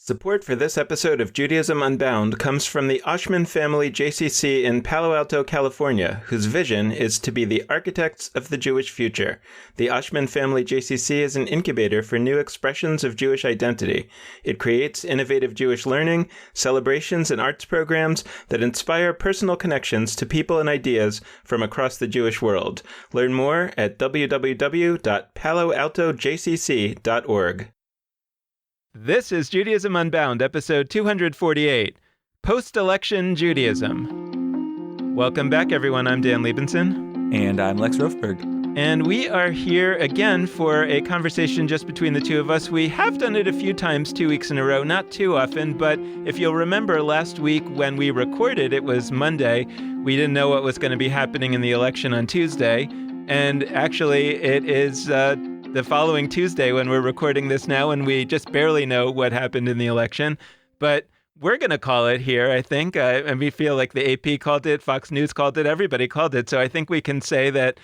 Support for this episode of Judaism Unbound comes from the Oshman Family JCC in Palo Alto, California, whose vision is to be the architects of the Jewish future. The Oshman Family JCC is an incubator for new expressions of Jewish identity. It creates innovative Jewish learning, celebrations, and arts programs that inspire personal connections to people and ideas from across the Jewish world. Learn more at www.paloaltojcc.org. This is Judaism Unbound, episode 248, Post-Election Judaism. Welcome back, everyone. I'm Dan Libenson. And I'm Lex Rofeberg. And we are here again for a conversation just between the two of us. We have done it a few times 2 weeks in a row, not too often, but if you'll remember last week when we recorded, it was Monday. We didn't know what was going to be happening in the election on Tuesday. And actually, it is the following Tuesday when we're recording this now, and we just barely know what happened in the election. But we're going to call it here, I think. And we feel like the AP called it, Fox News called it, everybody called it. So I think we can say that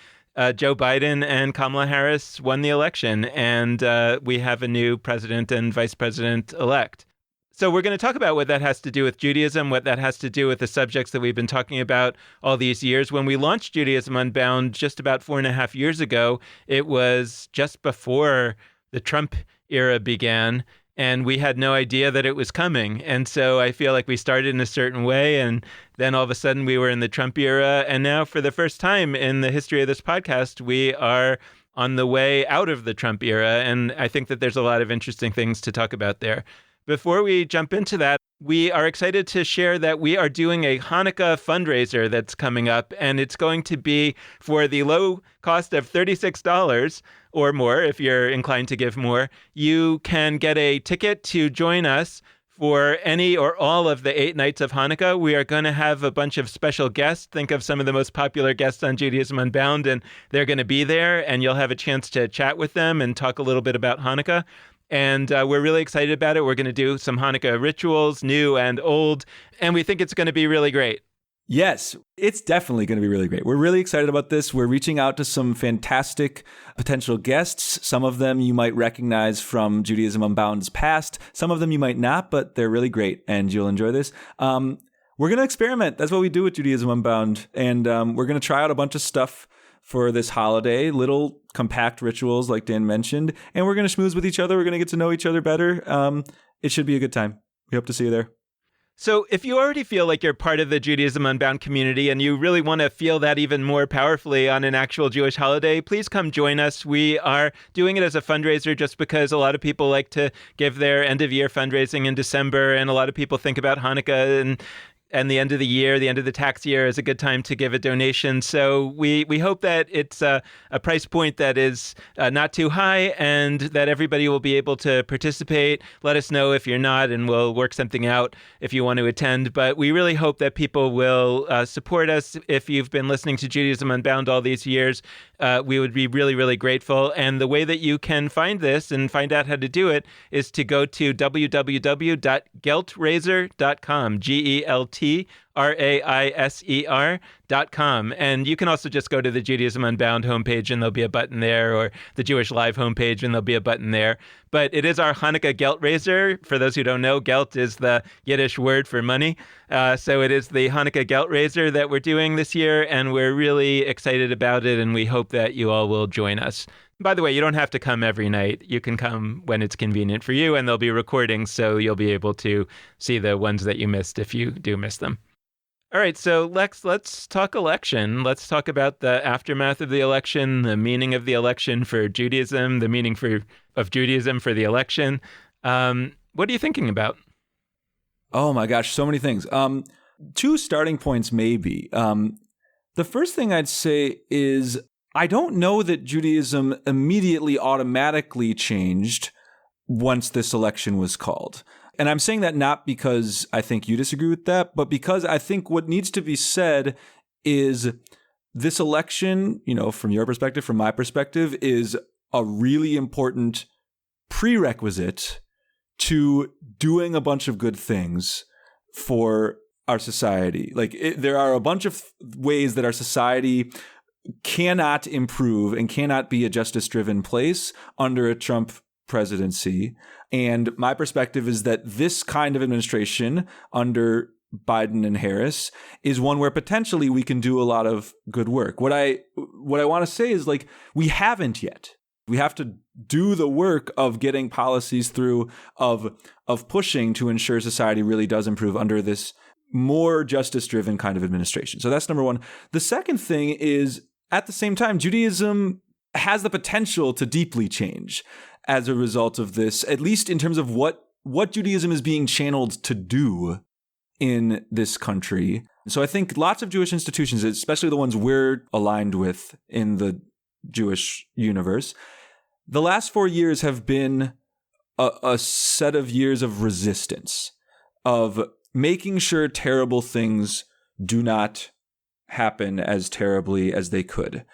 Joe Biden and Kamala Harris won the election, and we have a new president and vice president-elect. So we're going to talk about what that has to do with Judaism, what that has to do with the subjects that we've been talking about all these years. When we launched Judaism Unbound just about 4.5 years ago, it was just before the Trump era began, and we had no idea that it was coming. And so I feel like we started in a certain way, and then all of a sudden we were in the Trump era. And now for the first time in the history of this podcast, we are on the way out of the Trump era. And I think that there's a lot of interesting things to talk about there. Before we jump into that, we are excited to share that we are doing a Hanukkah fundraiser that's coming up, and it's going to be for the low cost of $36 or more. If you're inclined to give more, you can get a ticket to join us for any or all of the 8 nights of Hanukkah. We are going to have a bunch of special guests. Think of some of the most popular guests on Judaism Unbound, and they're going to be there, and you'll have a chance to chat with them and talk a little bit about Hanukkah. And we're really excited about it. We're going to do some Hanukkah rituals, new and old, and we think it's going to be really great. Yes, it's definitely going to be really great. We're really excited about this. We're reaching out to some fantastic potential guests. Some of them you might recognize from Judaism Unbound's past. Some of them you might not, but they're really great, and you'll enjoy this. We're going to experiment. That's what we do with Judaism Unbound, and we're going to try out a bunch of stuff for this holiday, little compact rituals like Dan mentioned, and we're going to schmooze with each other. We're going to get to know each other better. It should be a good time. We hope to see you there. So if you already feel like you're part of the Judaism Unbound community and you really want to feel that even more powerfully on an actual Jewish holiday, please come join us. We are doing it as a fundraiser just because a lot of people like to give their end-of-year fundraising in December, and a lot of people think about Hanukkah and the end of the year, the end of the tax year is a good time to give a donation. So we hope that it's a price point that is not too high and that everybody will be able to participate. Let us know if you're not, and we'll work something out if you want to attend. But we really hope that people will support us. If you've been listening to Judaism Unbound all these years, we would be really, really grateful. And the way that you can find this and find out how to do it is to go to www.geltraiser.com, GELTRAISER.com. And you can also just go to the Judaism Unbound homepage and there'll be a button there, or the Jewish Live homepage and there'll be a button there. But it is our Hanukkah Geltraiser. For those who don't know, Gelt is the Yiddish word for money. So it is the Hanukkah Geltraiser that we're doing this year, and we're really excited about it, and we hope that you all will join us. By the way, you don't have to come every night. You can come when it's convenient for you, and there'll be recordings, so you'll be able to see the ones that you missed if you do miss them. All right, so Lex, let's talk election. Let's talk about the aftermath of the election, the meaning of the election for Judaism, the meaning of Judaism for the election. What are you thinking about? Oh my gosh, so many things. 2 starting points maybe. The first thing I'd say is I don't know that Judaism immediately automatically changed once this election was called. And I'm saying that not because I think you disagree with that, but because I think what needs to be said is this election, from your perspective, from my perspective, is a really important prerequisite to doing a bunch of good things for our society. There are a bunch of ways that our society cannot improve and cannot be a justice-driven place under a Trump presidency. And my perspective is that this kind of administration under Biden and Harris is one where potentially we can do a lot of good work. What I want to say is, like, we haven't yet. We have to do the work of getting policies through, of pushing to ensure society really does improve under this more justice-driven kind of administration. So that's number one. The second thing is, at the same time, Judaism has the potential to deeply change as a result of this, at least in terms of what Judaism is being channeled to do in this country. So I think lots of Jewish institutions, especially the ones we're aligned with in the Jewish universe, the last 4 years have been a set of years of resistance, of making sure terrible things do not happen as terribly as they could.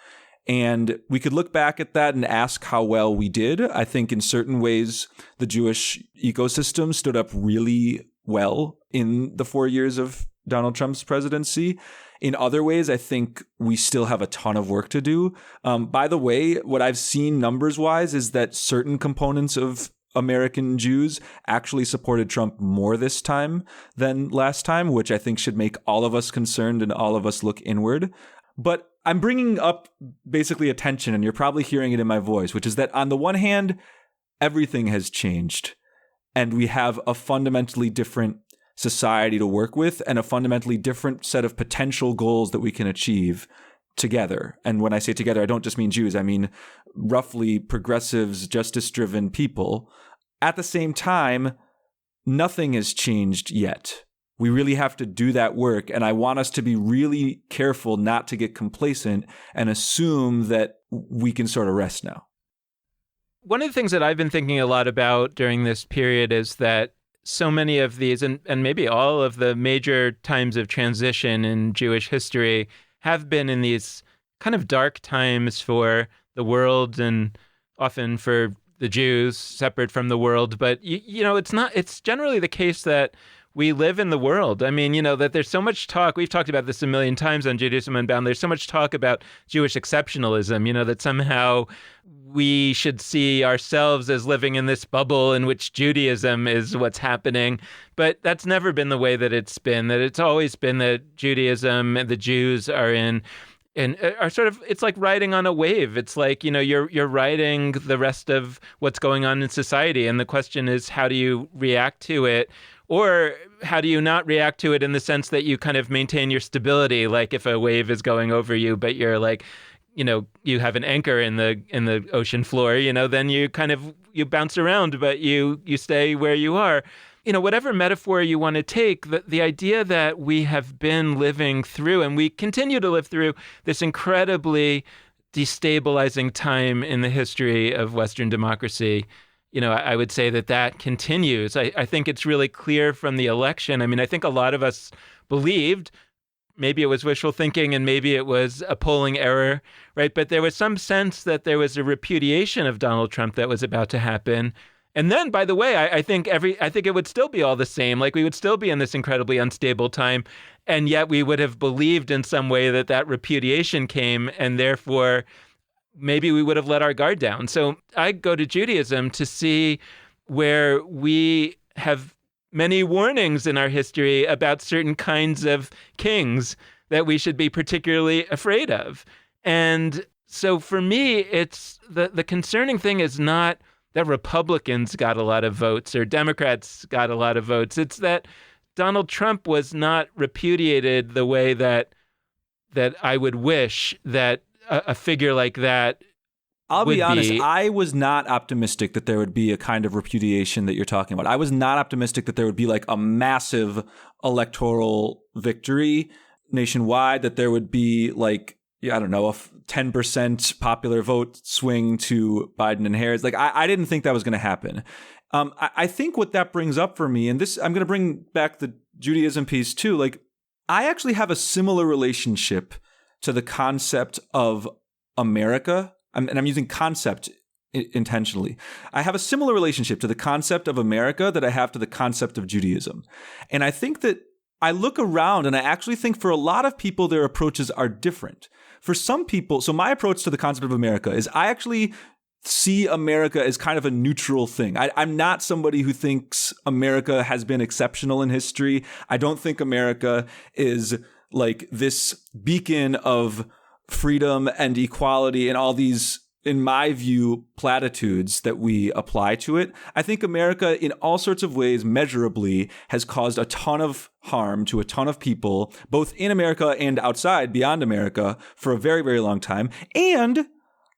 And we could look back at that and ask how well we did. I think in certain ways, the Jewish ecosystem stood up really well in the 4 years of Donald Trump's presidency. In other ways, I think we still have a ton of work to do. By the way, what I've seen numbers-wise is that certain components of American Jews actually supported Trump more this time than last time, which I think should make all of us concerned and all of us look inward. But I'm bringing up basically a tension, and you're probably hearing it in my voice, which is that on the one hand, everything has changed, and we have a fundamentally different society to work with and a fundamentally different set of potential goals that we can achieve together. And when I say together, I don't just mean Jews. I mean roughly progressives, justice-driven people. At the same time, nothing has changed yet. We really have to do that work. And I want us to be really careful not to get complacent and assume that we can sort of rest now. One of the things that I've been thinking a lot about during this period is that so many of these, and maybe all of the major times of transition in Jewish history, have been in these kind of dark times for the world and often for the Jews separate from the world. But, it's generally the case that we live in the world. I mean, that there's so much talk. We've talked about this a million times on Judaism Unbound. There's so much talk about Jewish exceptionalism, that somehow we should see ourselves as living in this bubble in which Judaism is what's happening. But that's never been the way that it's been, that it's always been that Judaism and the Jews are in and are sort of, it's like riding on a wave. It's like, you're riding the rest of what's going on in society. And the question is, how do you react to it? Or how do you not react to it in the sense that you kind of maintain your stability? Like if a wave is going over you, but you're like, you have an anchor in the ocean floor, then you kind of, you bounce around, but you stay where you are. Whatever metaphor you want to take, the idea that we have been living through and we continue to live through this incredibly destabilizing time in the history of Western democracy, I would say that continues. I think it's really clear from the election. I mean, I think a lot of us believed, maybe it was wishful thinking and maybe it was a polling error, right? But there was some sense that there was a repudiation of Donald Trump that was about to happen. And then, by the way, I think it would still be all the same. Like we would still be in this incredibly unstable time, and yet we would have believed in some way that repudiation came, and therefore maybe we would have let our guard down. So I go to Judaism to see where we have many warnings in our history about certain kinds of kings that we should be particularly afraid of. And so for me, it's the concerning thing is not that Republicans got a lot of votes or Democrats got a lot of votes. It's that Donald Trump was not repudiated the way that I would wish that a figure like that I'll be honest, I was not optimistic that there would be a kind of repudiation that you're talking about. I was not optimistic that there would be like a massive electoral victory nationwide, that there would be like, I don't know, a 10% popular vote swing to Biden and Harris. Like, I didn't think that was going to happen. I think what that brings up for me, and this, I'm going to bring back the Judaism piece too, like, I actually have a similar relationship to the concept of America. And I'm using concept intentionally. I have a similar relationship to the concept of America that I have to the concept of Judaism. And I think that I look around and I actually think for a lot of people, their approaches are different. For some people, so my approach to the concept of America is I actually see America as kind of a neutral thing. I'm not somebody who thinks America has been exceptional in history. I don't think America is like this beacon of freedom and equality and all these, in my view, platitudes that we apply to it. I think America, in all sorts of ways, measurably, has caused a ton of harm to a ton of people, both in America and outside, beyond America, for a very, very long time. And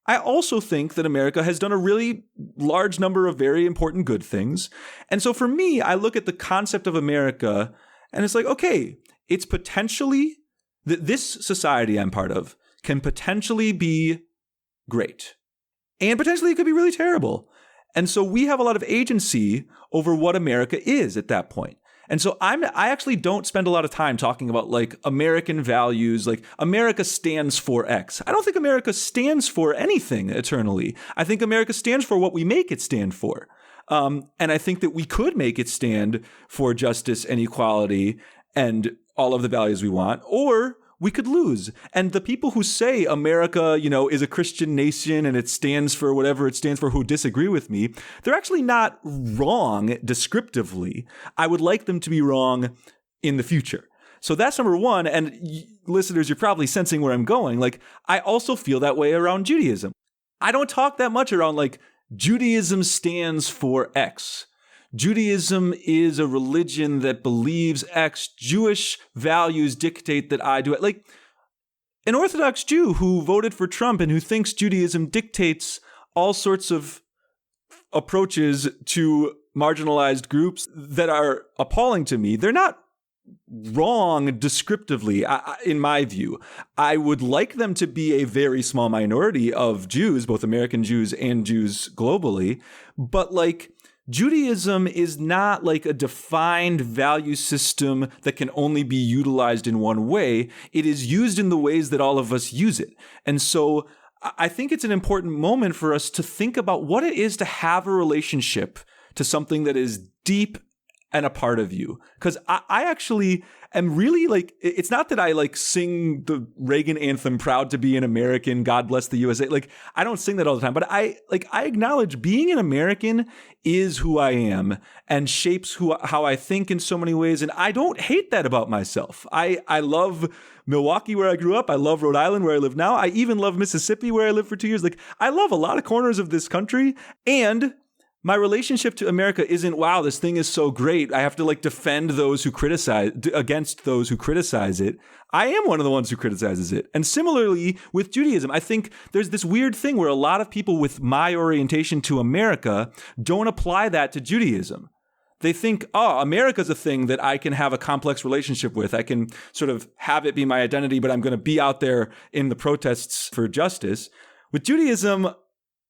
I also think that America has done a really large number of very important good things. And so for me, I look at the concept of America and it's like, okay, it's potentially, this society I'm part of can potentially be great. And potentially it could be really terrible. And so we have a lot of agency over what America is at that point. And so I actually don't spend a lot of time talking about like American values, like America stands for X. I don't think America stands for anything eternally. I think America stands for what we make it stand for. And I think that we could make it stand for justice and equality and all of the values we want, or we could lose. And the people who say America, is a Christian nation and it stands for whatever it stands for, who disagree with me, they're actually not wrong descriptively. I would like them to be wrong in the future. So that's number one. And listeners, you're probably sensing where I'm going. Like, I also feel that way around Judaism. I don't talk that much around like Judaism stands for X. Judaism is a religion that believes X. Jewish values dictate that I do it. Like an Orthodox Jew who voted for Trump and who thinks Judaism dictates all sorts of approaches to marginalized groups that are appalling to me, they're not wrong descriptively, in my view. I would like them to be a very small minority of Jews, both American Jews and Jews globally, but like Judaism is not like a defined value system that can only be utilized in one way. It is used in the ways that all of us use it. And so I think it's an important moment for us to think about what it is to have a relationship to something that is deep and a part of you. Because I actually am really like, it's not that I like sing the Reagan anthem, proud to be an American, God bless the USA. Like, I don't sing that all the time, but I acknowledge being an American is who I am and shapes how I think in so many ways. And I don't hate that about myself. I love Milwaukee, where I grew up. I love Rhode Island, where I live now. I even love Mississippi, where I lived for 2 years. Like, I love a lot of corners of this country. And my relationship to America isn't, wow, this thing is so great, I have to like defend those who criticize against those who criticize it. I am one of the ones who criticizes it. And similarly with Judaism, I think there's this weird thing where a lot of people with my orientation to America don't apply that to Judaism. They think, oh, America's a thing that I can have a complex relationship with. I can sort of have it be my identity, but I'm going to be out there in the protests for justice. With Judaism,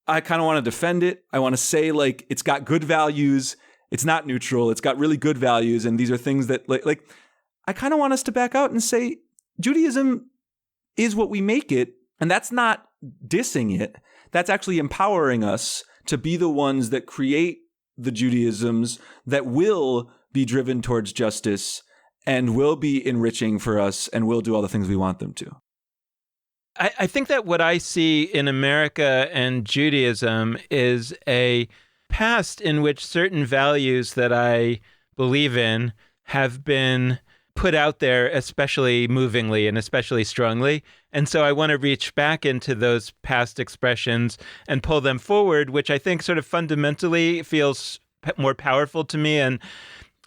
I kind of want to defend it. I want to say like it's got good values. It's not neutral. It's got really good values. And these are things that like I kind of want us to back out and say Judaism is what we make it. And that's not dissing it. That's actually empowering us to be the ones that create the Judaisms that will be driven towards justice and will be enriching for us and will do all the things we want them to. I think that what I see in America and Judaism is a past in which certain values that I believe in have been put out there, especially movingly and especially strongly. And so I want to reach back into those past expressions and pull them forward, which I think sort of fundamentally feels more powerful to me and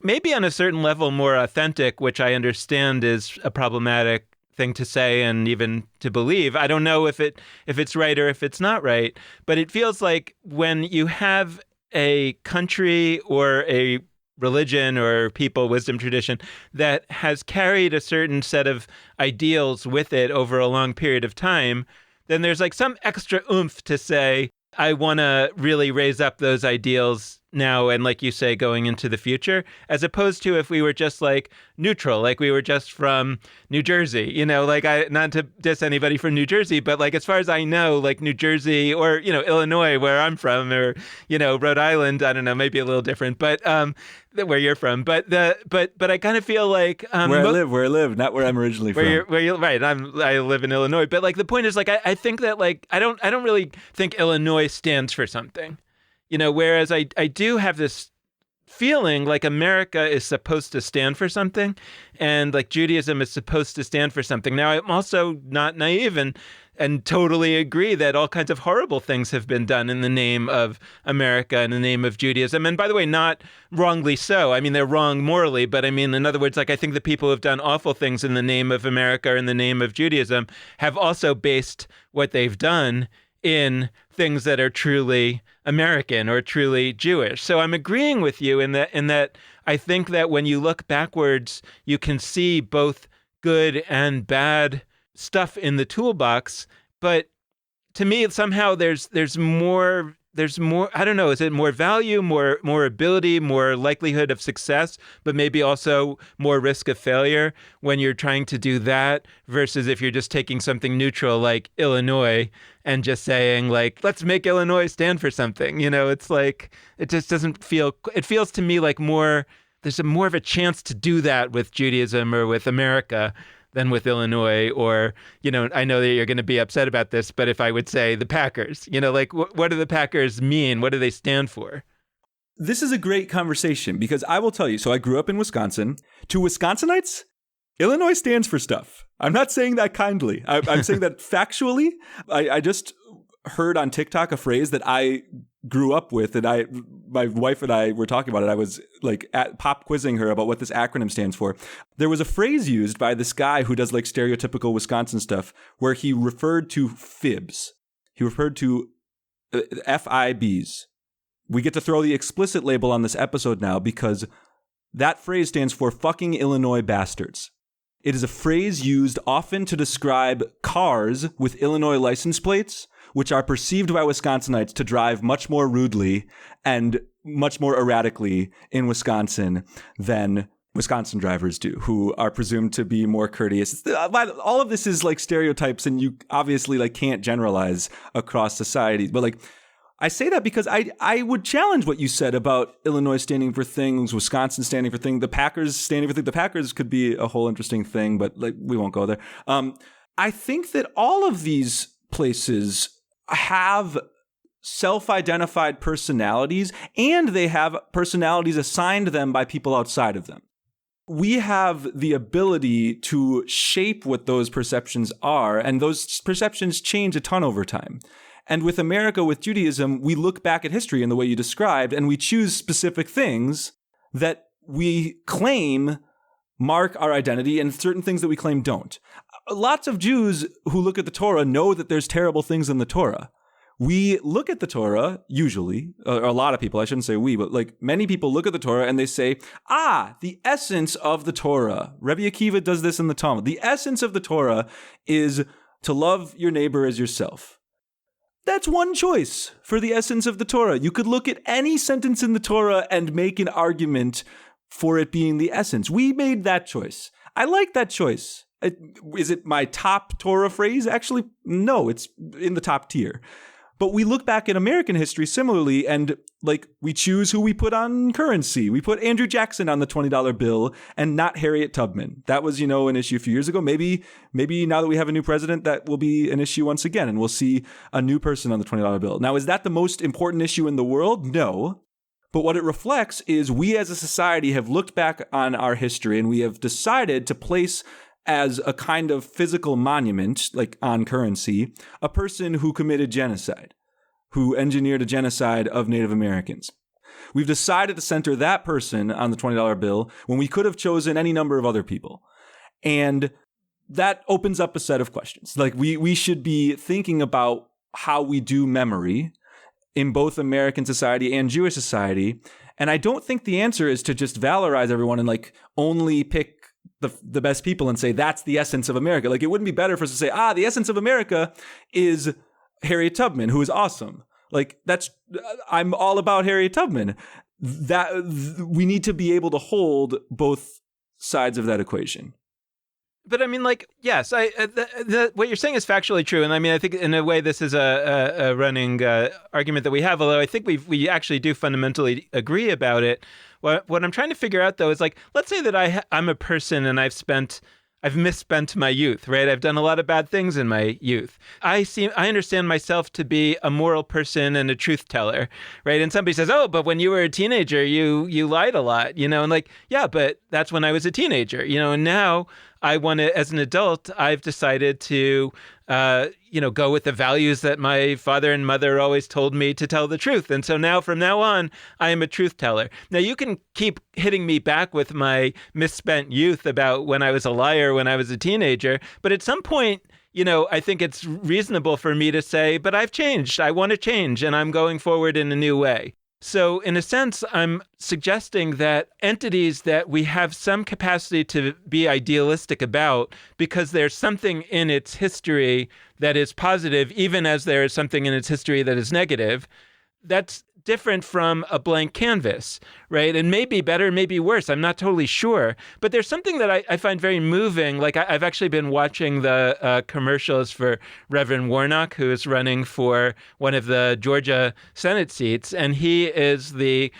maybe on a certain level more authentic, which I understand is a problematic thing to say and even to believe. I don't know if it's right or if it's not right, but it feels like when you have a country or a religion or people, wisdom tradition that has carried a certain set of ideals with it over a long period of time, then there's like some extra oomph to say, I want to really raise up those ideals now and, like you say, going into the future, as opposed to if we were just like neutral, like we were just from New Jersey, like not to diss anybody from New Jersey, but like as far as I know, like New Jersey or, Illinois, where I'm from, or, Rhode Island, I don't know, maybe a little different, but where you're from. But I kind of feel like where I live, not where I'm originally from. Where you're right. I live in Illinois. But like the point is, like, I think that like I don't really think Illinois stands for something. Whereas I do have this feeling like America is supposed to stand for something, and like Judaism is supposed to stand for something. Now, I'm also not naive and totally agree that all kinds of horrible things have been done in the name of America, in the name of Judaism. And by the way, not wrongly so. I mean, they're wrong morally, but I mean, in other words, like I think the people who have done awful things in the name of America or in the name of Judaism have also based what they've done in things that are truly American or truly Jewish. So I'm agreeing with you in that I think that when you look backwards, you can see both good and bad stuff in the toolbox. But to me, somehow there's more. I don't know. Is it more value, more ability, more likelihood of success, but maybe also more risk of failure when you're trying to do that versus if you're just taking something neutral like Illinois and just saying like, let's make Illinois stand for something. It's like, it just doesn't feel, it feels to me like there's more of a chance to do that with Judaism or with America than with Illinois, or, I know that you're going to be upset about this, but if I would say the Packers, like what do the Packers mean? What do they stand for? This is a great conversation because I will tell you, so I grew up in Wisconsin. To Wisconsinites, Illinois stands for stuff. I'm not saying that kindly. I'm saying that factually. I just heard on TikTok a phrase that I grew up with, and my wife and I were talking about it. I was like pop quizzing her about what this acronym stands for. There was a phrase used by this guy who does like stereotypical Wisconsin stuff where he referred to fibs. He referred to FIBs. We get to throw the explicit label on this episode now because that phrase stands for fucking Illinois bastards. It is a phrase used often to describe cars with Illinois license plates, which are perceived by Wisconsinites to drive much more rudely and much more erratically in Wisconsin than Wisconsin drivers do, who are presumed to be more courteous. All of this is like stereotypes, and you obviously like can't generalize across societies. But like, I say that because I would challenge what you said about Illinois standing for things, Wisconsin standing for things, the Packers standing for things. The Packers could be a whole interesting thing, but like we won't go there. I think that all of these places have self-identified personalities, and they have personalities assigned them by people outside of them. We have the ability to shape what those perceptions are, and those perceptions change a ton over time. And with America, with Judaism, we look back at history in the way you described, and we choose specific things that we claim mark our identity and certain things that we claim don't. Lots of Jews who look at the Torah know that there's terrible things in the Torah. We look at the Torah, usually, or a lot of people, I shouldn't say we, but like many people look at the Torah and they say, the essence of the Torah. Rabbi Akiva does this in the Talmud. The essence of the Torah is to love your neighbor as yourself. That's one choice for the essence of the Torah. You could look at any sentence in the Torah and make an argument for it being the essence. We made that choice. I like that choice. Is it my top Torah phrase? Actually, no, it's in the top tier. But we look back in American history similarly, and like we choose who we put on currency. We put Andrew Jackson on the $20 bill and not Harriet Tubman. That was, an issue a few years ago. Maybe now that we have a new president, that will be an issue once again, and we'll see a new person on the $20 bill. Now, is that the most important issue in the world? No. But what it reflects is we as a society have looked back on our history, and we have decided to place as a kind of physical monument, like on currency, a person who committed genocide, who engineered a genocide of Native Americans. We've decided to center that person on the $20 bill when we could have chosen any number of other people. And that opens up a set of questions. Like we should be thinking about how we do memory in both American society and Jewish society. And I don't think the answer is to just valorize everyone and like only pick the best people and say that's the essence of America. Like it wouldn't be better for us to say, the essence of America is Harriet Tubman, who is awesome. Like I'm all about Harriet Tubman. we need to be able to hold both sides of that equation. But I mean, like, yes, what you're saying is factually true. And I mean, I think in a way this is a running argument that we have, although I think we actually do fundamentally agree about it. What I'm trying to figure out, though, is like, let's say that I'm a person and I've misspent my youth, right? I've done a lot of bad things in my youth. I understand myself to be a moral person and a truth teller, right? And somebody says, "Oh, but when you were a teenager, you lied a lot," and like, yeah, but that's when I was a teenager, and now I want to, as an adult, I've decided to, go with the values that my father and mother always told me to tell the truth. And so now, from now on, I am a truth teller. Now, you can keep hitting me back with my misspent youth about when I was a liar when I was a teenager. But at some point, I think it's reasonable for me to say, but I've changed. I want to change, and I'm going forward in a new way. So in a sense, I'm suggesting that entities that we have some capacity to be idealistic about, because there's something in its history that is positive, even as there is something in its history that is negative, that's different from a blank canvas, right? And maybe better, maybe worse. I'm not totally sure. But there's something that I find very moving. Like I've actually been watching the commercials for Reverend Warnock, who is running for one of the Georgia Senate seats. And he is the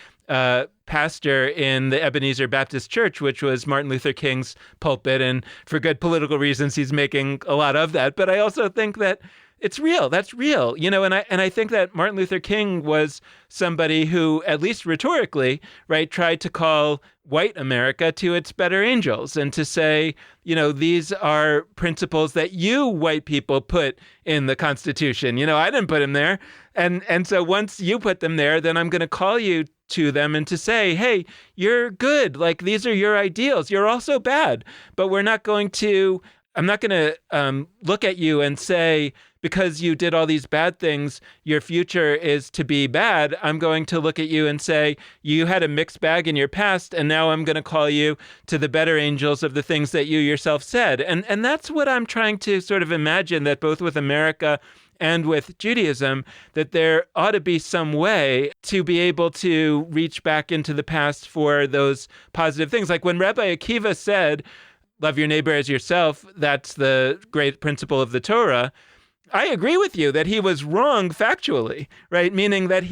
pastor in the Ebenezer Baptist Church, which was Martin Luther King's pulpit. And for good political reasons, he's making a lot of that. But I also think that it's real. That's real, and I think that Martin Luther King was somebody who, at least rhetorically, right, tried to call white America to its better angels and to say, these are principles that you white people put in the Constitution. I didn't put them there. And so once you put them there, then I'm going to call you to them and to say, hey, you're good. Like, these are your ideals. You're also bad. But I'm not going to look at you and say, because you did all these bad things, your future is to be bad. I'm going to look at you and say, you had a mixed bag in your past, and now I'm going to call you to the better angels of the things that you yourself said. And that's what I'm trying to sort of imagine, that both with America and with Judaism, that there ought to be some way to be able to reach back into the past for those positive things. Like when Rabbi Akiva said, love your neighbor as yourself, that's the great principle of the Torah, I agree with you that he was wrong factually, right? Meaning that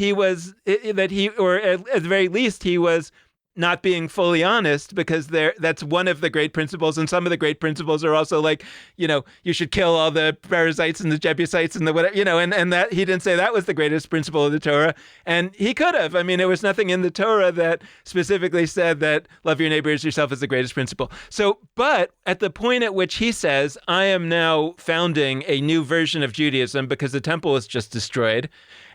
or at the very least, he was not being fully honest, because that's one of the great principles. And some of the great principles are also like, you should kill all the Perizzites and the Jebusites and the whatever, and that he didn't say that was the greatest principle of the Torah. And he could have. I mean, there was nothing in the Torah that specifically said that love your neighbor as yourself is the greatest principle. So, but at the point at which he says, I am now founding a new version of Judaism because the temple was just destroyed.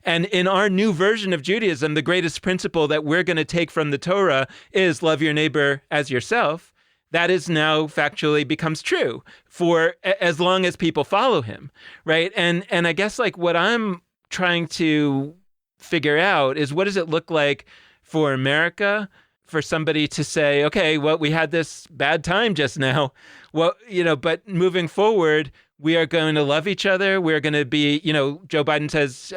And in our new version of Judaism, the greatest principle that we're going to take from the Torah is love your neighbor as yourself. That is now factually becomes true for as long as people follow him, right? And I guess like what I'm trying to figure out is, what does it look like for America, for somebody to say, okay, well, we had this bad time just now. Well, but moving forward, we are going to love each other. We're going to be, Joe Biden says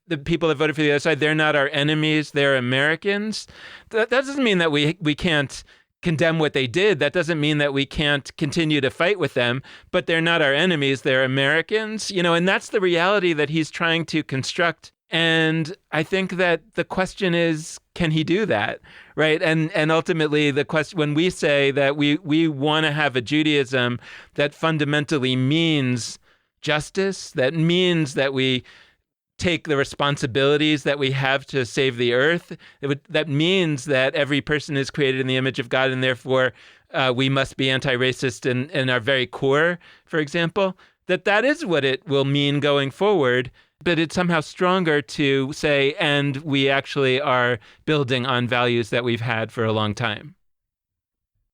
the people that voted for the other side, they're not our enemies. They're Americans. That doesn't mean that we can't condemn what they did. That doesn't mean that we can't continue to fight with them, but they're not our enemies. They're Americans, and that's the reality that he's trying to construct. And I think that the question is, can he do that, right? And ultimately, the question, when we say that we want to have a Judaism that fundamentally means justice, that means that we take the responsibilities that we have to save the earth, that means that every person is created in the image of God, and therefore we must be anti-racist in our very core, for example, that is what it will mean going forward. But it's somehow stronger to say, and we actually are building on values that we've had for a long time.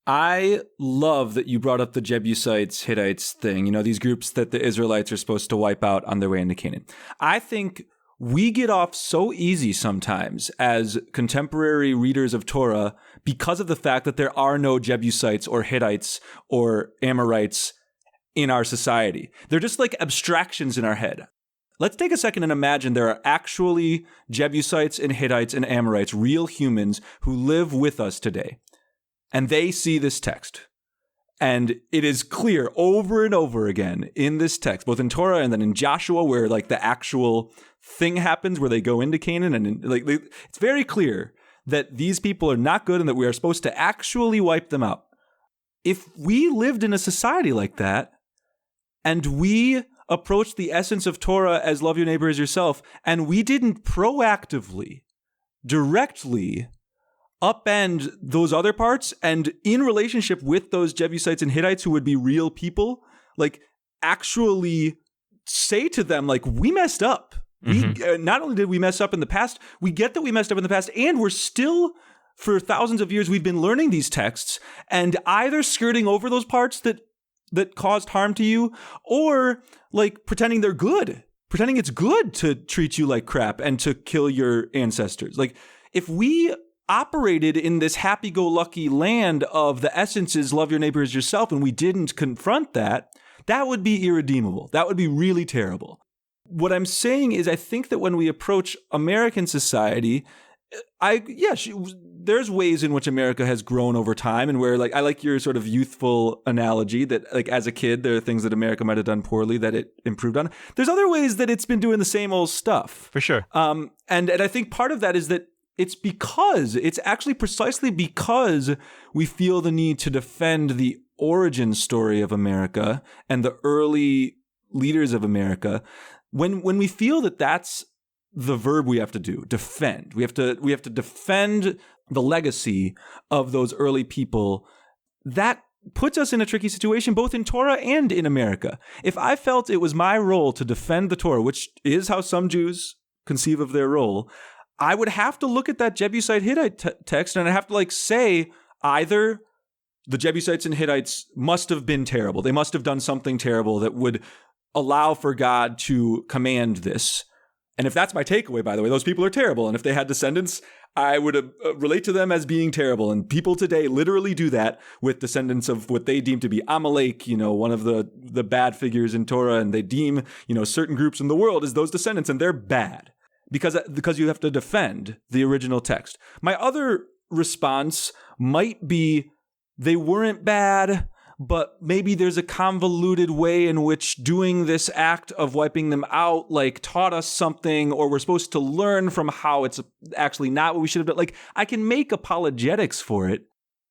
I love that you brought up the Jebusites, Hittites thing, these groups that the Israelites are supposed to wipe out on their way into Canaan. I think we get off so easy sometimes as contemporary readers of Torah because of the fact that there are no Jebusites or Hittites or Amorites in our society. They're just like abstractions in our head. let's take a second and imagine there are actually Jebusites and Hittites and Amorites, real humans who live with us today. And they see this text. And it is clear over and over again in this text, both in Torah and then in Joshua, where like the actual thing happens where they go into Canaan. And it's very clear that these people are not good and that we are supposed to actually wipe them out. If we lived in a society like that and we approached the essence of Torah as love your neighbor as yourself, and we didn't proactively, directly upend those other parts and in relationship with those Jebusites and Hittites who would be real people, like actually say to them, like, we messed up. Mm-hmm. Not only did we mess up in the past, we get that we messed up in the past, and we're still, for thousands of years, we've been learning these texts and either skirting over those parts that caused harm to you, or like pretending they're good, pretending it's good to treat you like crap and to kill your ancestors. Like, if we operated in this happy-go-lucky land of the essence is love your neighbor as yourself, and we didn't confront that, that would be irredeemable. That would be really terrible. What I'm saying is, I think that when we approach American society, there's ways in which America has grown over time, and where, like, I like your sort of youthful analogy that, like, as a kid, there are things that America might have done poorly that it improved on. There's other ways that it's been doing the same old stuff. For sure. And I think part of that is that it's actually precisely because we feel the need to defend the origin story of America and the early leaders of America. When we feel that that's the verb we have to do, defend. We have to defend the legacy of those early people. That puts us in a tricky situation, both in Torah and in America. If I felt it was my role to defend the Torah, which is how some Jews conceive of their role, I would have to look at that Jebusite Hittite text and I'd have to like say either the Jebusites and Hittites must have been terrible. They must have done something terrible that would allow for God to command this. And if that's my takeaway, by the way, those people are terrible. And if they had descendants, I would relate to them as being terrible. And people today literally do that with descendants of what they deem to be Amalek, one of the bad figures in Torah. And they deem, certain groups in the world as those descendants, and they're bad. Because you have to defend the original text. My other response might be they weren't bad, but maybe there's a convoluted way in which doing this act of wiping them out like taught us something, or we're supposed to learn from how it's actually not what we should have done. Like, I can make apologetics for it,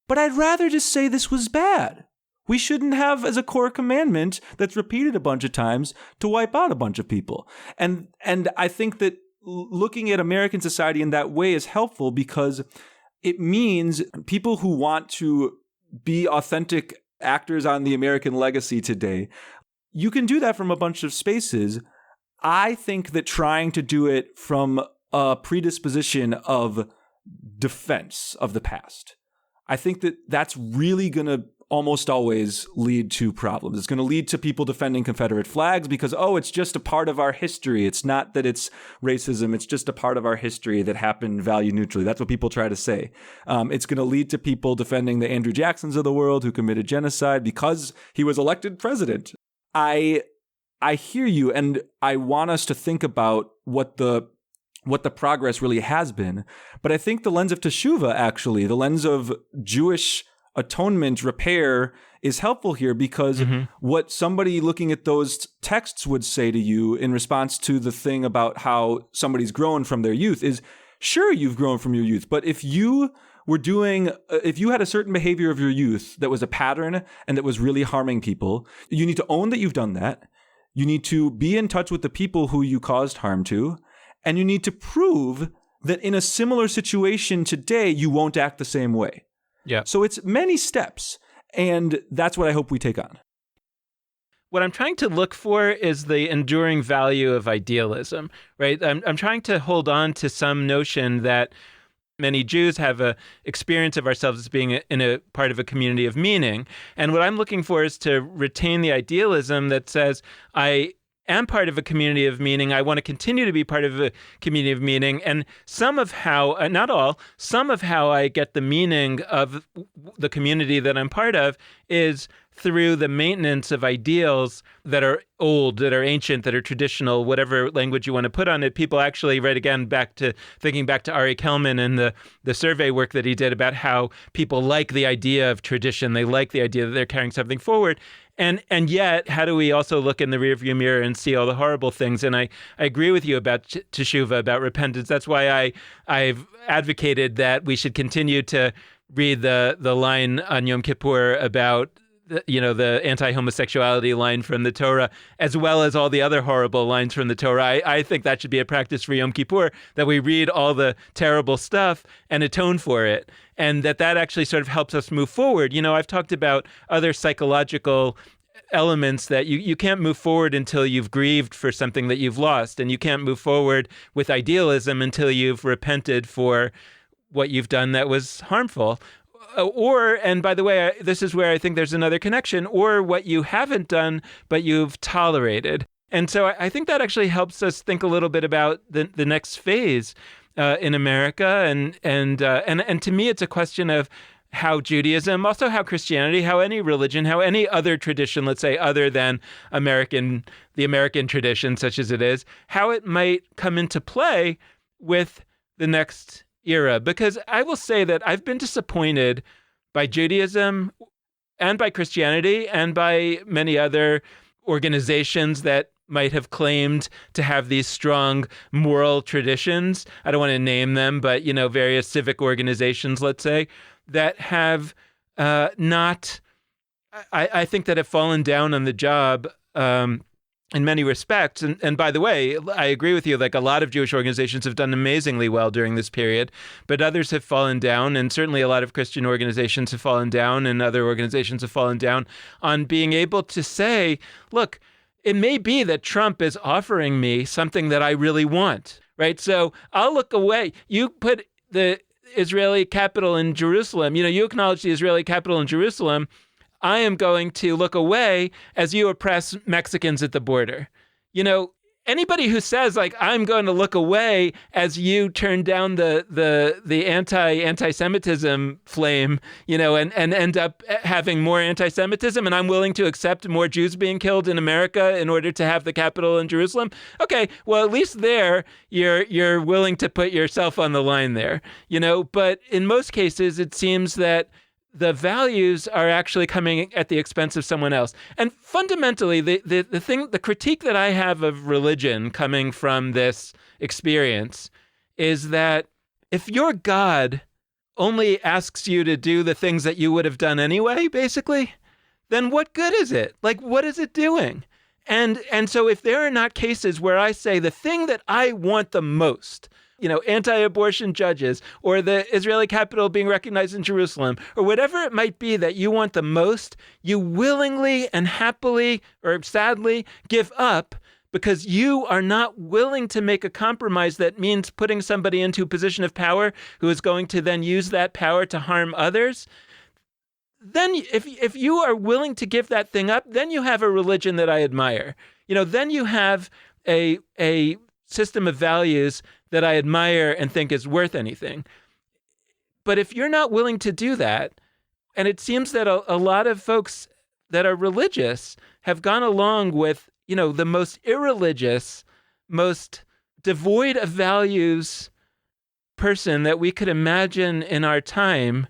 but I'd rather just say this was bad. We shouldn't have as a core commandment that's repeated a bunch of times to wipe out a bunch of people. And I think that looking at American society in that way is helpful because it means people who want to be authentic actors on the American legacy today, you can do that from a bunch of spaces. I think that trying to do it from a predisposition of defense of the past, I think that that's really going to almost always lead to problems. It's going to lead to people defending Confederate flags because, it's just a part of our history. It's not that it's racism. It's just a part of our history that happened value neutrally. That's what people try to say. It's going to lead to people defending the Andrew Jacksons of the world who committed genocide because he was elected president. I hear you, and I want us to think about what the progress really has been. But I think the lens of Teshuvah, actually, the lens of Jewish atonement, repair, is helpful here because what somebody looking at those texts would say to you in response to the thing about how somebody's grown from their youth is, sure, you've grown from your youth, but if you had a certain behavior of your youth that was a pattern and that was really harming people, you need to own that you've done that. You need to be in touch with the people who you caused harm to, and you need to prove that in a similar situation today, you won't act the same way. Yeah. So it's many steps, and that's what I hope we take on. What I'm trying to look for is the enduring value of idealism, right? I'm trying to hold on to some notion that many Jews have a experience of ourselves as being in a part of a community of meaning. And what I'm looking for is to retain the idealism that says, I am part of a community of meaning. I want to continue to be part of a community of meaning. And some of how, not all, some of how I get the meaning of the community that I'm part of is through the maintenance of ideals that are old, that are ancient, that are traditional, whatever language you want to put on it. People actually, right again, thinking back to Ari Kelman and the survey work that he did about how people like the idea of tradition. They like the idea that they're carrying something forward. And yet, how do we also look in the rearview mirror and see all the horrible things? And I agree with you about teshuvah, about repentance. That's why I've advocated that we should continue to read the line on Yom Kippur about the anti-homosexuality line from the Torah, as well as all the other horrible lines from the Torah. I think that should be a practice for Yom Kippur, that we read all the terrible stuff and atone for it, and that actually sort of helps us move forward. I've talked about other psychological elements that you can't move forward until you've grieved for something that you've lost, and you can't move forward with idealism until you've repented for what you've done that was harmful. And by the way, this is where I think there's another connection, or what you haven't done, but you've tolerated. And so I think that actually helps us think a little bit about the next phase in America. And to me, it's a question of how Judaism, also how Christianity, how any religion, how any other tradition, let's say, other than the American tradition, such as it is, how it might come into play with the next era. Because I will say that I've been disappointed by Judaism and by Christianity and by many other organizations that might have claimed to have these strong moral traditions. I don't want to name them, but, various civic organizations, let's say, that have not, I think that have fallen down on the job in many respects. And by the way, I agree with you, like a lot of Jewish organizations have done amazingly well during this period, but others have fallen down. And certainly a lot of Christian organizations have fallen down, and other organizations have fallen down on being able to say, look, it may be that Trump is offering me something that I really want, right? So I'll look away. You put the Israeli capital in Jerusalem, you acknowledge the Israeli capital in Jerusalem. I am going to look away as you oppress Mexicans at the border. Anybody who says, like, I'm going to look away as you turn down the anti-Semitism flame, and end up having more anti-Semitism, and I'm willing to accept more Jews being killed in America in order to have the capital in Jerusalem. Okay, well, at least there you're willing to put yourself on the line there, But in most cases, it seems that the values are actually coming at the expense of someone else. And fundamentally, the critique that I have of religion coming from this experience is that if your God only asks you to do the things that you would have done anyway, basically, then what good is it? Like, what is it doing? And so if there are not cases where I say the thing that I want the most, anti-abortion judges, or the Israeli capital being recognized in Jerusalem, or whatever it might be that you want the most, you willingly and happily, or sadly, give up because you are not willing to make a compromise that means putting somebody into a position of power who is going to then use that power to harm others. Then if you are willing to give that thing up, then you have a religion that I admire. Then you have a system of values that I admire and think is worth anything. But if you're not willing to do that, and it seems that a lot of folks that are religious have gone along with, the most irreligious, most devoid of values person that we could imagine in our time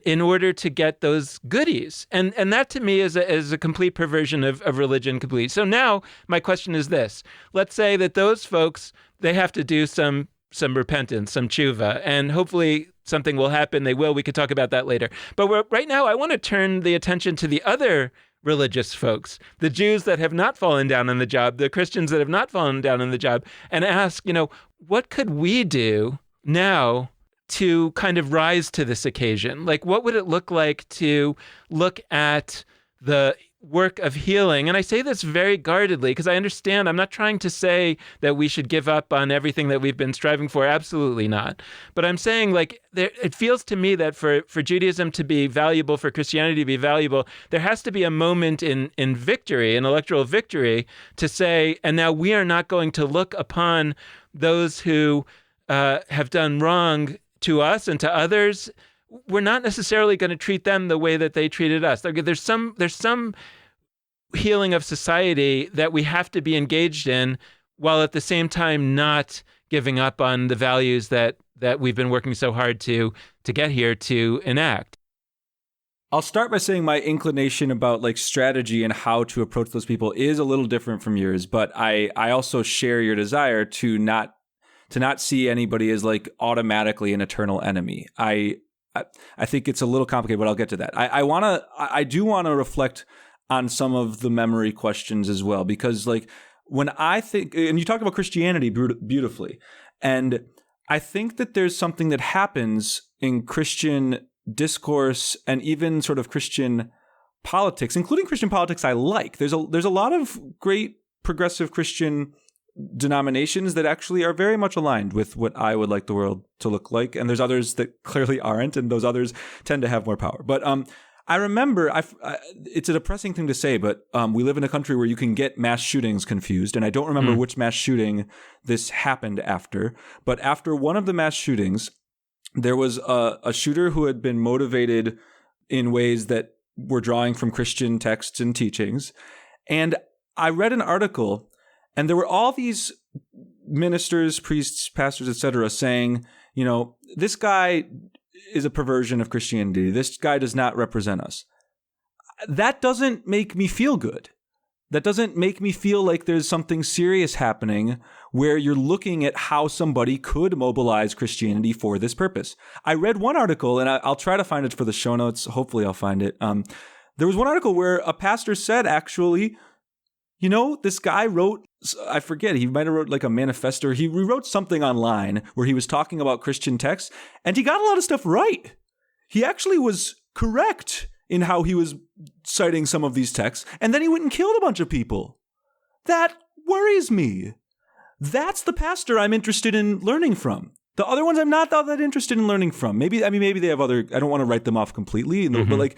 in order to get those goodies. And that to me is a complete perversion of religion completely. So now my question is this. Let's say that those folks, they have to do some repentance, some tshuva, and hopefully something will happen. They will. We could talk about that later. But right now, I want to turn the attention to the other religious folks, the Jews that have not fallen down on the job, the Christians that have not fallen down on the job, and ask, what could we do now to kind of rise to this occasion? Like, what would it look like to look at the work of healing? And I say this very guardedly because I understand I'm not trying to say that we should give up on everything that we've been striving for. Absolutely not. But I'm saying, like, it feels to me that for Judaism to be valuable, for Christianity to be valuable, there has to be a moment in victory, in electoral victory, to say, and now we are not going to look upon those who have done wrong to us and to others, we're not necessarily going to treat them the way that they treated us. There's some healing of society that we have to be engaged in, while at the same time not giving up on the values that we've been working so hard to get here to enact. I'll start by saying my inclination about like strategy and how to approach those people is a little different from yours, but I also share your desire to not see anybody as like automatically an eternal enemy. I think it's a little complicated, but I'll get to that. I do want to reflect on some of the memory questions as well, because like when I think, and you talk about Christianity beautifully, and I think that there's something that happens in Christian discourse and even sort of Christian politics, including Christian politics I like. There's a lot of great progressive Christian denominations that actually are very much aligned with what I would like the world to look like. And there's others that clearly aren't, and those others tend to have more power. But I remember, it's a depressing thing to say, but we live in a country where you can get mass shootings confused. And I don't remember which mass shooting this happened after. But after one of the mass shootings, there was a shooter who had been motivated in ways that were drawing from Christian texts and teachings. And I read an article, and there were all these ministers, priests, pastors, etc., saying, you know, this guy is a perversion of Christianity. This guy does not represent us. That doesn't make me feel good. That doesn't make me feel like there's something serious happening where you're looking at how somebody could mobilize Christianity for this purpose. I read one article, and I'll try to find it for the show notes. Hopefully I'll find it. There was one article where a pastor said, actually, you know, this guy wrote, I forget, he might have wrote like a manifesto. He rewrote something online where he was talking about Christian texts, and he got a lot of stuff right. He actually was correct in how he was citing some of these texts, and then he went and killed a bunch of people. That worries me. That's the pastor I'm interested in learning from. The other ones I'm not that interested in learning from. Maybe they have other, I don't want to write them off completely, but like,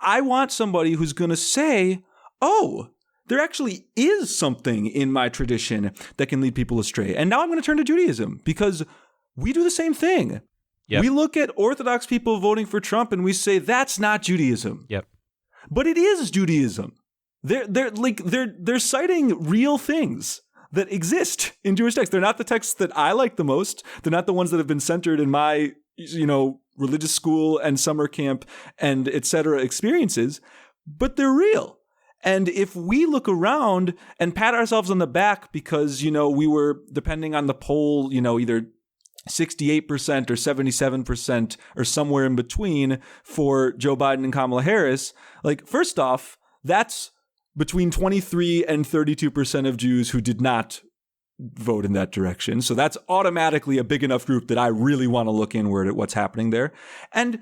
I want somebody who's going to say, oh, there actually is something in my tradition that can lead people astray. And now I'm going to turn to Judaism, because we do the same thing. Yep. We look at Orthodox people voting for Trump and we say, that's not Judaism. Yep. But it is Judaism. They're citing real things that exist in Jewish texts. They're not the texts that I like the most. They're not the ones that have been centered in my, religious school and summer camp and et cetera experiences, but they're real. And if we look around and pat ourselves on the back because, we were, depending on the poll, either 68% or 77% or somewhere in between for Joe Biden and Kamala Harris, like, first off, that's between 23 and 32% of Jews who did not vote in that direction. So that's automatically a big enough group that I really want to look inward at what's happening there. And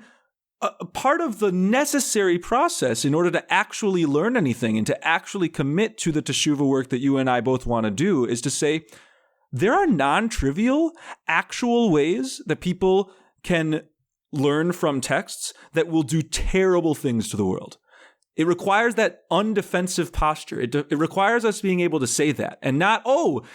a part of the necessary process in order to actually learn anything and to actually commit to the teshuvah work that you and I both want to do is to say, there are non-trivial, actual ways that people can learn from texts that will do terrible things to the world. It requires that undefensive posture. It requires us being able to say that and not,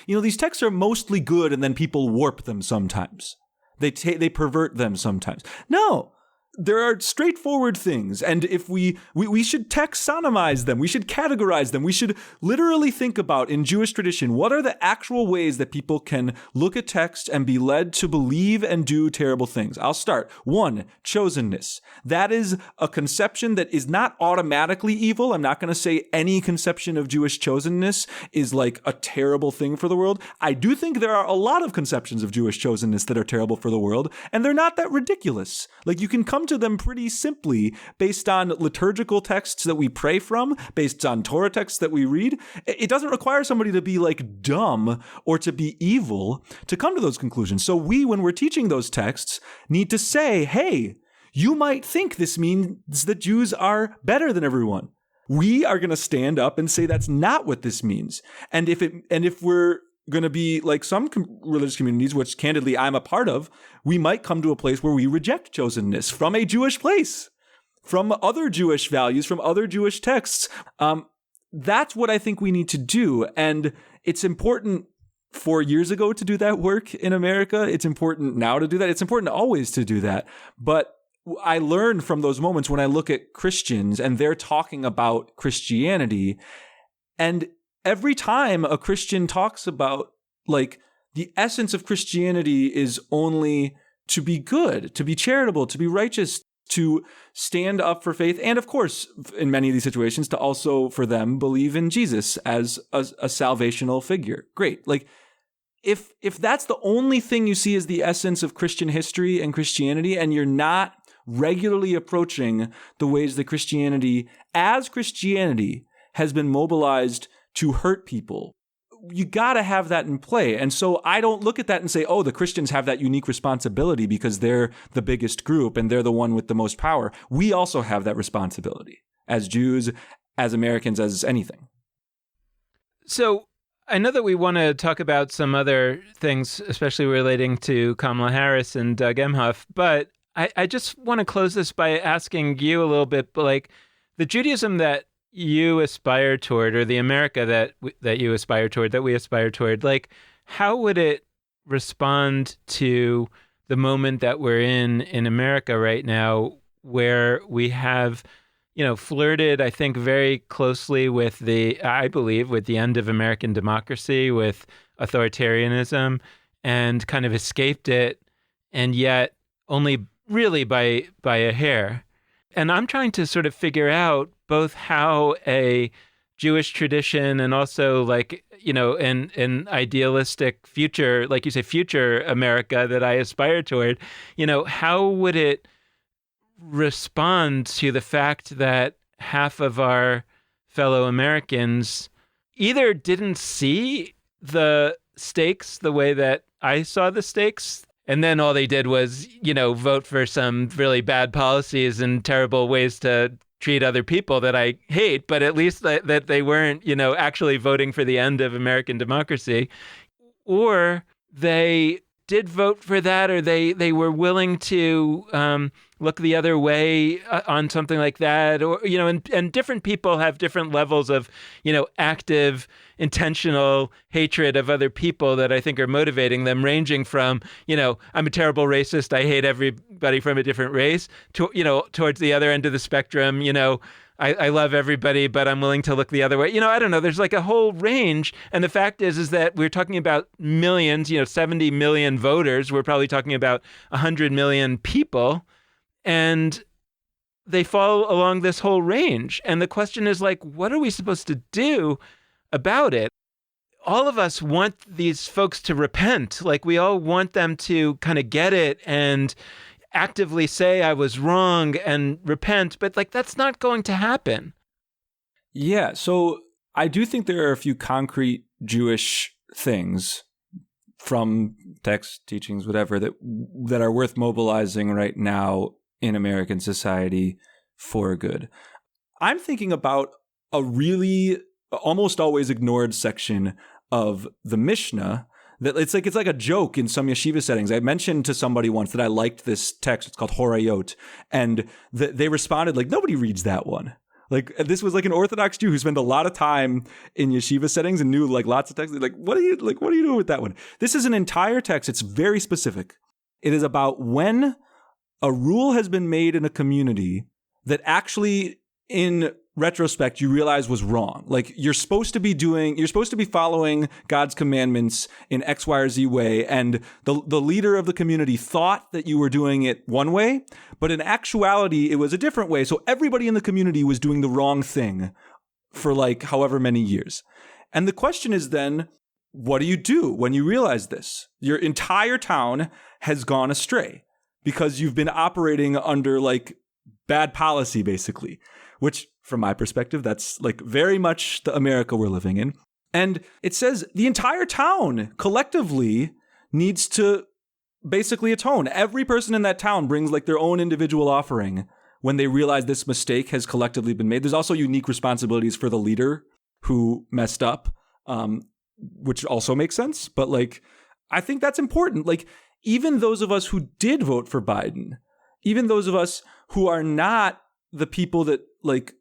these texts are mostly good and then people warp them sometimes. They pervert them sometimes. No. There are straightforward things, and if we should taxonomize them, we should categorize them, we should literally think about, in Jewish tradition, what are the actual ways that people can look at text and be led to believe and do terrible things. I'll start. 1, chosenness. That is a conception that is not automatically evil. I'm not going to say any conception of Jewish chosenness is like a terrible thing for the world. I do think there are a lot of conceptions of Jewish chosenness that are terrible for the world, and they're not that ridiculous. Like, you can come to them pretty simply based on liturgical texts that we pray from, based on Torah texts that we read. It doesn't require somebody to be like dumb or to be evil to come to those conclusions. So we, when we're teaching those texts, need to say, hey, you might think this means that Jews are better than everyone. We are going to stand up and say that's not what this means. And if we're going to be like some religious communities, which candidly I'm a part of, we might come to a place where we reject chosenness from a Jewish place, from other Jewish values, from other Jewish texts. That's what I think we need to do. And it's important 4 years ago to do that work in America. It's important now to do that. It's important always to do that. But I learn from those moments when I look at Christians and they're talking about Christianity. And every time a Christian talks about like the essence of Christianity is only to be good, to be charitable, to be righteous, to stand up for faith. And of course, in many of these situations, to also for them believe in Jesus as a salvational figure. Great. Like if that's the only thing you see as the essence of Christian history and Christianity, and you're not regularly approaching the ways that Christianity has been mobilized to hurt people, you got to have that in play. And so I don't look at that and say, oh, the Christians have that unique responsibility because they're the biggest group and they're the one with the most power. We also have that responsibility as Jews, as Americans, as anything. So I know that we want to talk about some other things, especially relating to Kamala Harris and Doug Emhoff, but I just want to close this by asking you a little bit, like the Judaism that you aspire toward, or the America that you aspire toward, that we aspire toward, like how would it respond to the moment that we're in America right now, where we have, flirted, I think, very closely with I believe, with the end of American democracy, with authoritarianism, and kind of escaped it, and yet only really by a hair. And I'm trying to sort of figure out both how a Jewish tradition and also like, an idealistic future, like you say, future America that I aspire toward, how would it respond to the fact that half of our fellow Americans either didn't see the stakes the way that I saw the stakes, and then all they did was, vote for some really bad policies and terrible ways to treat other people that I hate, but at least that they weren't, actually voting for the end of American democracy. Or they did vote for that, or they were willing to look the other way on something like that, or and different people have different levels of active, intentional hatred of other people that I think are motivating them, ranging from I'm a terrible racist, I hate everybody from a different race, to towards the other end of the spectrum, I love everybody, but I'm willing to look the other way. I don't know. There's like a whole range. And the fact is that we're talking about millions, 70 million voters. We're probably talking about 100 million people. And they fall along this whole range. And the question is like, what are we supposed to do about it? All of us want these folks to repent. Like we all want them to kind of get it and actively say I was wrong and repent, but like that's not going to happen. Yeah, so I do think there are a few concrete Jewish things from texts, teachings, whatever, that are worth mobilizing right now in American society for good. I'm thinking about a really almost always ignored section of the Mishnah that it's like a joke in some yeshiva settings. I mentioned to somebody once that I liked this text. It's called Horayot. And they responded like, nobody reads that one. Like this was like an Orthodox Jew who spent a lot of time in yeshiva settings and knew like lots of texts. Like, what are you doing with that one? This is an entire text. It's very specific. It is about when a rule has been made in a community that actually in retrospect you realize was wrong. Like you're supposed to be following God's commandments in X, Y, or Z way, and the leader of the community thought that you were doing it one way, but in actuality it was a different way. So everybody in the community was doing the wrong thing for like however many years. And the question is then, what do you do when you realize this? Your entire town has gone astray because you've been operating under like bad policy, basically, which from my perspective, that's like very much the America we're living in. And it says the entire town collectively needs to basically atone. Every person in that town brings like their own individual offering when they realize this mistake has collectively been made. There's also unique responsibilities for the leader who messed up, which also makes sense. But like, I think that's important. Like, even those of us who did vote for Biden, even those of us who are not the people that like,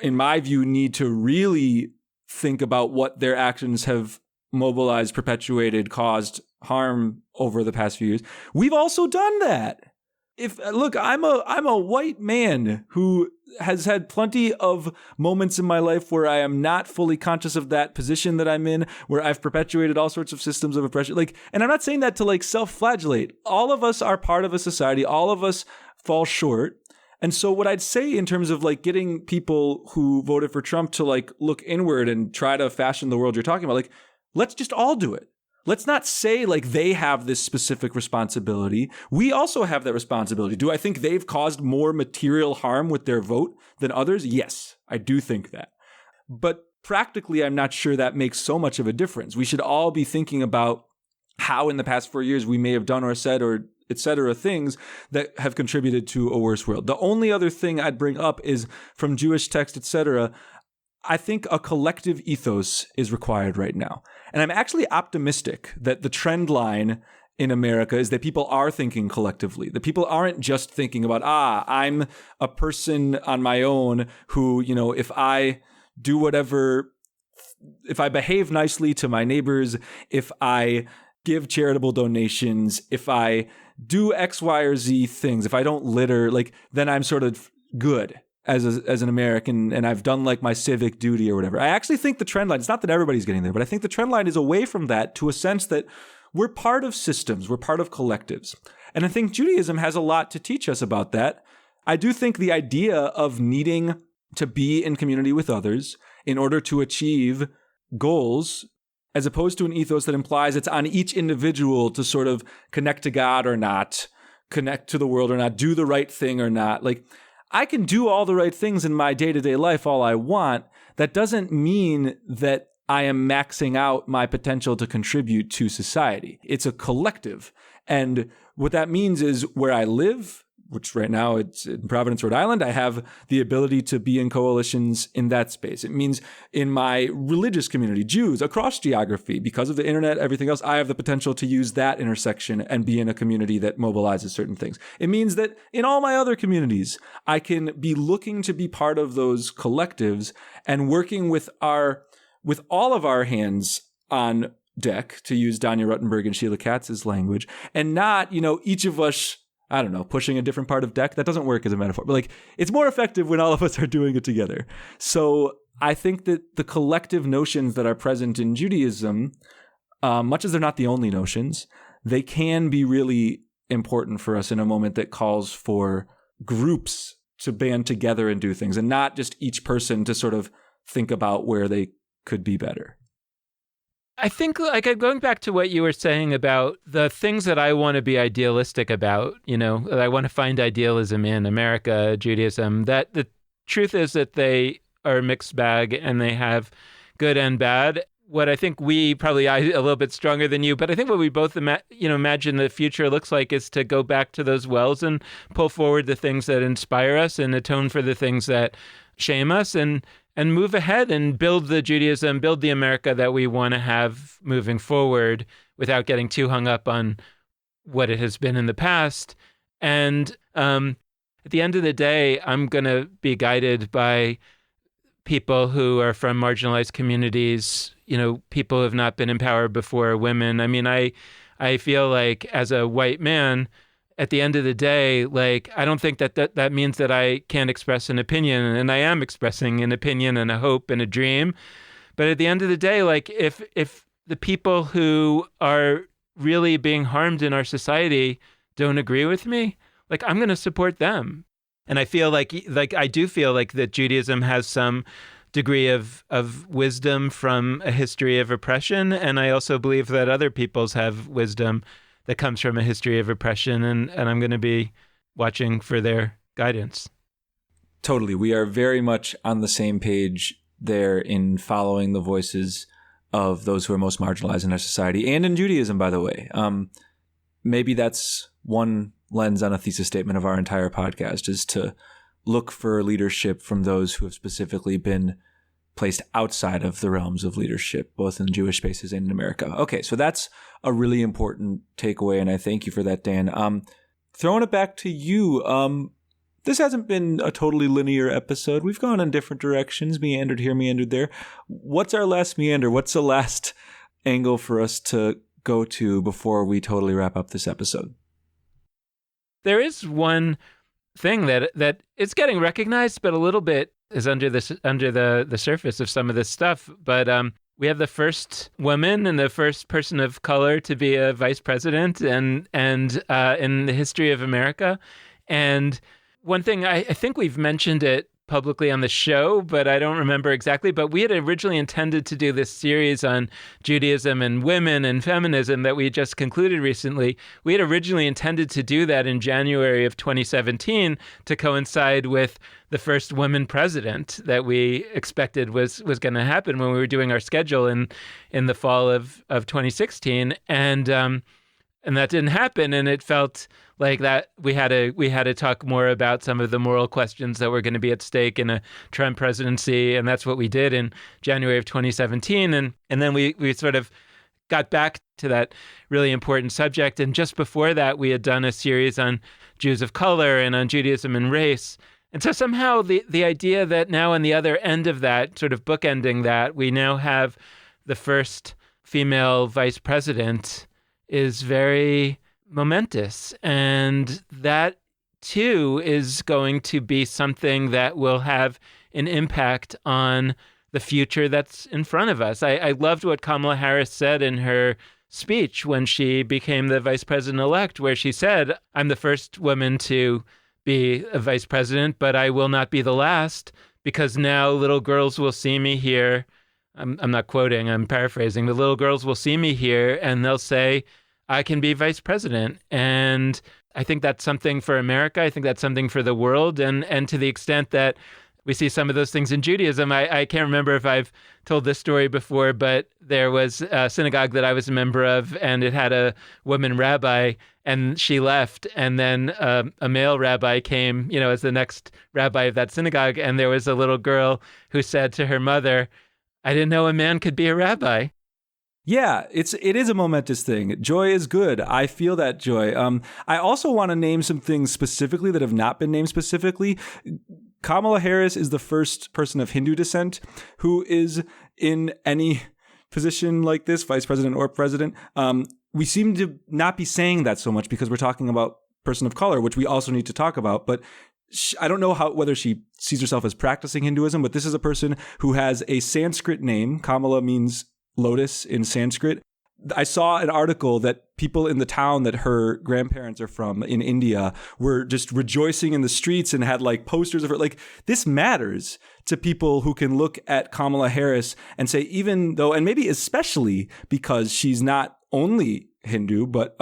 in my view, need to really think about what their actions have mobilized, perpetuated, caused harm over the past few years. We've also done that. Look, I'm a white man who has had plenty of moments in my life where I am not fully conscious of that position that I'm in, where I've perpetuated all sorts of systems of oppression. And I'm not saying that to self-flagellate. All of us are part of a society. All of us fall short. And so what I'd say in terms of getting people who voted for Trump to look inward and try to fashion the world you're talking about, let's just all do it. Let's not say they have this specific responsibility. We also have that responsibility. Do I think they've caused more material harm with their vote than others? Yes, I do think that. But practically, I'm not sure that makes so much of a difference. We should all be thinking about how in the past 4 years we may have done or said or et cetera things that have contributed to a worse world. The only other thing I'd bring up is from Jewish text, et cetera, I think a collective ethos is required right now. And I'm actually optimistic that the trend line in America is that people are thinking collectively, that people aren't just thinking about, I'm a person on my own who, if I do whatever, if I behave nicely to my neighbors, if I give charitable donations, if I do X, Y, or Z things, if I don't litter, then I'm sort of good as an American, and I've done my civic duty or whatever. I actually think the trend line, it's not that everybody's getting there, but I think the trend line is away from that to a sense that we're part of systems, we're part of collectives. And I think Judaism has a lot to teach us about that. I do think the idea of needing to be in community with others in order to achieve goals, as opposed to an ethos that implies it's on each individual to sort of connect to God or not, connect to the world or not, do the right thing or not. I can do all the right things in my day-to-day life all I want. That doesn't mean that I am maxing out my potential to contribute to society. It's a collective. And what that means is where I live, which right now it's in Providence, Rhode Island, I have the ability to be in coalitions in that space. It means in my religious community, Jews across geography, because of the internet, everything else, I have the potential to use that intersection and be in a community that mobilizes certain things. It means that in all my other communities, I can be looking to be part of those collectives and working with all of our hands on deck, to use Danya Ruttenberg and Sheila Katz's language, and not, each of us, I don't know, pushing a different part of deck. That doesn't work as a metaphor, but it's more effective when all of us are doing it together. So I think that the collective notions that are present in Judaism, much as they're not the only notions, they can be really important for us in a moment that calls for groups to band together and do things, and not just each person to sort of think about where they could be better. I think, going back to what you were saying about the things that I want to be idealistic about, that I want to find idealism in America, Judaism, that the truth is that they are a mixed bag and they have good and bad. What I think I a little bit stronger than you, but I think what we both imagine the future looks like is to go back to those wells and pull forward the things that inspire us and atone for the things that shame us, and move ahead and build the Judaism, build the America that we want to have moving forward without getting too hung up on what it has been in the past. And at the end of the day, I'm going to be guided by people who are from marginalized communities, people who have not been empowered before, women. I mean, I feel like as a white man, at the end of the day, I don't think that means that I can't express an opinion, and I am expressing an opinion and a hope and a dream. But at the end of the day, if the people who are really being harmed in our society don't agree with me, I'm going to support them. And I feel I do feel like that Judaism has some degree of wisdom from a history of oppression, and I also believe that other peoples have wisdom that comes from a history of oppression, and I'm going to be watching for their guidance. Totally. We are very much on the same page there in following the voices of those who are most marginalized in our society, and in Judaism, by the way. Maybe that's one lens on a thesis statement of our entire podcast, is to look for leadership from those who have specifically been placed outside of the realms of leadership, both in Jewish spaces and in America. Okay, so that's a really important takeaway, and I thank you for that, Dan. Throwing it back to you, this hasn't been a totally linear episode. We've gone in different directions, meandered here, meandered there. What's our last meander? What's the last angle for us to go to before we totally wrap up this episode? there is one thing that it's getting recognized, but a little bit is under the surface of some of this stuff. But we have the first woman and the first person of color to be a vice president, and in the history of America. And one thing, I think we've mentioned it publicly on the show, but I don't remember exactly. But we had originally intended to do this series on Judaism and women and feminism that we just concluded recently. We had originally intended to do that in January of 2017 to coincide with the first woman president that we expected was going to happen when we were doing our schedule in the fall of 2016. And that didn't happen, and it felt like that we had to talk more about some of the moral questions that were going to be at stake in a Trump presidency, and that's what we did in January of 2017. And then we sort of got back to that really important subject. And just before that, we had done a series on Jews of color and on Judaism and race. And so somehow the idea that now on the other end of that, sort of bookending that, we now have the first female vice president is very momentous. And that, too, is going to be something that will have an impact on the future that's in front of us. I loved what Kamala Harris said in her speech when she became the vice president-elect, where she said, "I'm the first woman to be a vice president, but I will not be the last, because now little girls will see me here." I'm not quoting, I'm paraphrasing. The little girls will see me here and they'll say, I can be vice president. And I think that's something for America. I think that's something for the world. And to the extent that we see some of those things in Judaism, I can't remember if I've told this story before, but there was a synagogue that I was a member of, and it had a woman rabbi, and she left. And then a male rabbi came, as the next rabbi of that synagogue. And there was a little girl who said to her mother, I didn't know a man could be a rabbi. Yeah, it is a momentous thing. Joy is good. I feel that joy. I also want to name some things specifically that have not been named specifically. Kamala Harris is the first person of Hindu descent who is in any position like this, vice president or president. We seem to not be saying that so much because we're talking about person of color, which we also need to talk about. But I don't know whether she sees herself as practicing Hinduism, but this is a person who has a Sanskrit name. Kamala means lotus in Sanskrit. I saw an article that people in the town that her grandparents are from in India were just rejoicing in the streets and had like posters of her. Like, this matters to people who can look at Kamala Harris and say, even though, and maybe especially because she's not only Hindu, but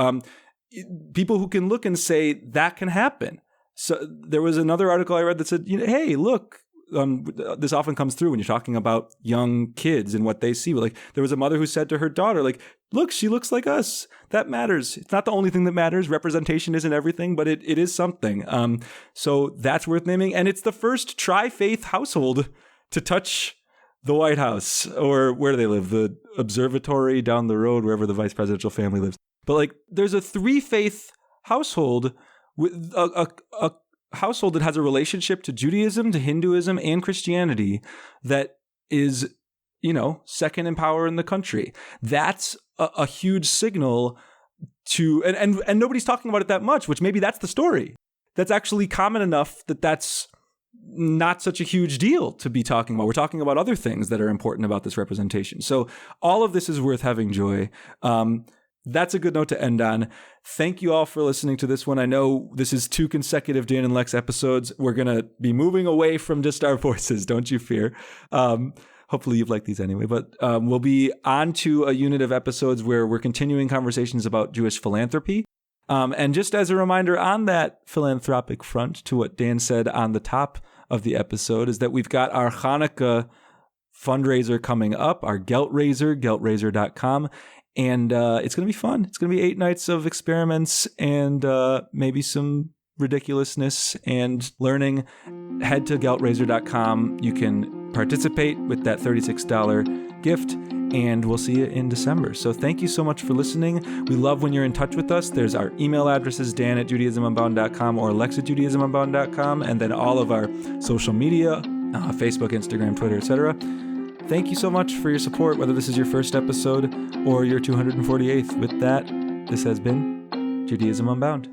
people who can look and say that can happen. So there was another article I read that said, hey, look, this often comes through when you're talking about young kids and what they see. Like, there was a mother who said to her daughter, like, look, she looks like us. That matters. It's not the only thing that matters. Representation isn't everything, but it is something. So that's worth naming. And it's the first tri-faith household to touch the White House, or where do they live? The observatory down the road, wherever the vice presidential family lives. But like, there's a three-faith household with a household that has a relationship to Judaism, to Hinduism, and Christianity that is, second in power in the country. That's a huge signal to, and nobody's talking about it that much, which maybe that's the story. That's actually common enough that that's not such a huge deal to be talking about. We're talking about other things that are important about this representation. So all of this is worth having joy. That's a good note to end on. Thank you all for listening to this one. I know this is 2 consecutive Dan and Lex episodes. We're going to be moving away from just our voices, don't you fear. Hopefully you've liked these anyway. But we'll be on to a unit of episodes where we're continuing conversations about Jewish philanthropy. And just as a reminder on that philanthropic front, to what Dan said on the top of the episode, is that we've got our Hanukkah fundraiser coming up, our Geltraiser, geltraiser.com. And it's going to be fun. It's going to be 8 nights of experiments and maybe some ridiculousness and learning. Head to geltraiser.com. You can participate with that $36 gift, and we'll see you in December. So thank you so much for listening. We love when you're in touch with us. There's our email addresses, dan@judaismunbound.com or lex@judaismunbound.com, and then all of our social media, Facebook, Instagram, Twitter, etc. Thank you so much for your support, whether this is your first episode or your 248th. With that, this has been Judaism Unbound.